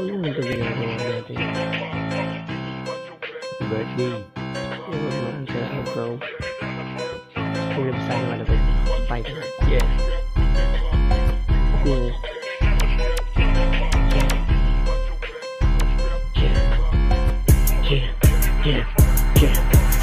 Ano ito ginagawa natin? Birthday. Yung mga sa bro. Kung nabasahin mo natin. Fight na. Yeah. Cool.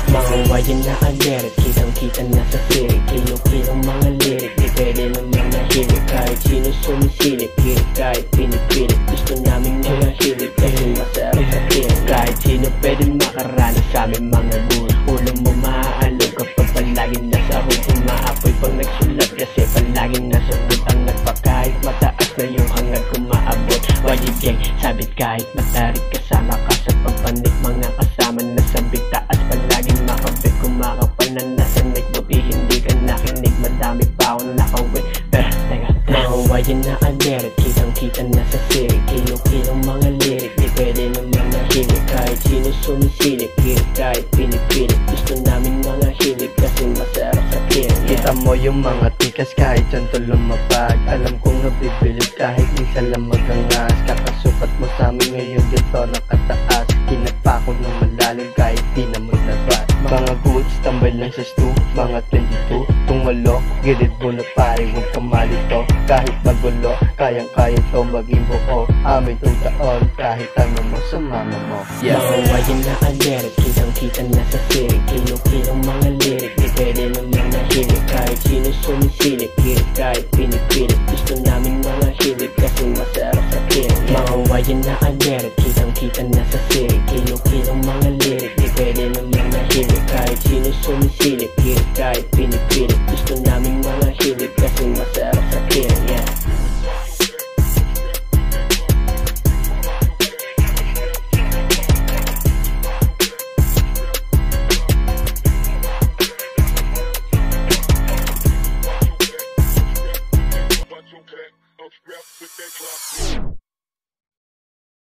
Mga wayan na ageret, kitang-kita na sa sirik. Kilong-kilong mga lirik, di pwede naman nahimik. Kahit sino sumisilip, kahit pinipilit. Gusto namin mga hilig kasi masarap sa tirik. Kahit sino pwede makaranas sa aming mga good. Ulo mo maaalog kapag palaging nasa hood. Umaapoy pag nagsulat kasi palaging nasa hood. Ang nagpakahit mataas na yung hangad kumaabot. Wajib gang, sabit kahit matarik kasama ka sa pagpanik. Mga kasama na sabik taas palaging makabit. Kumakapal na nasa neck, buti hindi ka nakinig. Madami pa akong nakawit, pero teka, mahuwayan na ageret, kitang-kita na sa sirik. Kilong-kilong mga lirik, di pwede naman nahimik. Kahit sino sumisilip, kahit pinipilit. Gusto namin mga hilig kasi masarap sa tirik. Kita mo yung mga tikas kahit dyan to lumapag. Alam kong nabibilib kahit isa lang magangas. Kakasukat mo sa amin ngayon dito nakataas. Kinapa ko ng malalim kahit di na maglabas. Mga goods, tambay lang sa stu. Mga 22, tungalo, gilid mo na pare, huwag ka malito. Kahit magulo, kayang-kaya to maging buo. Amin tong taon, kahit ano mo sa mama mo. Mga wayan na ageret, kitang-kita na sa sirik. Kilong-kilong mga lirik, di pwede naman nahimik. Kahit sino sumisilip, kahit pinipilit. Gusto namin mga hilig kasi masarap sa tirik. Mga wayan na ageret, kitang-kita na sa sirik. Kilong-kilong mga lirik, di pwede naman nahimik. Kahit sino sumisilip, kahit pinipilit. Gusto namin mga hilig kasi masarap sa tirik. Yeah.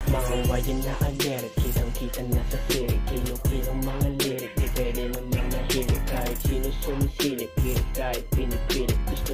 Mga wayan na ageret, kitang-kita na sa sirik. Kilong-kilong mga lirik, di pwede naman nahimik. Kahit sino sumisilip, kahit pinipilit. Gusto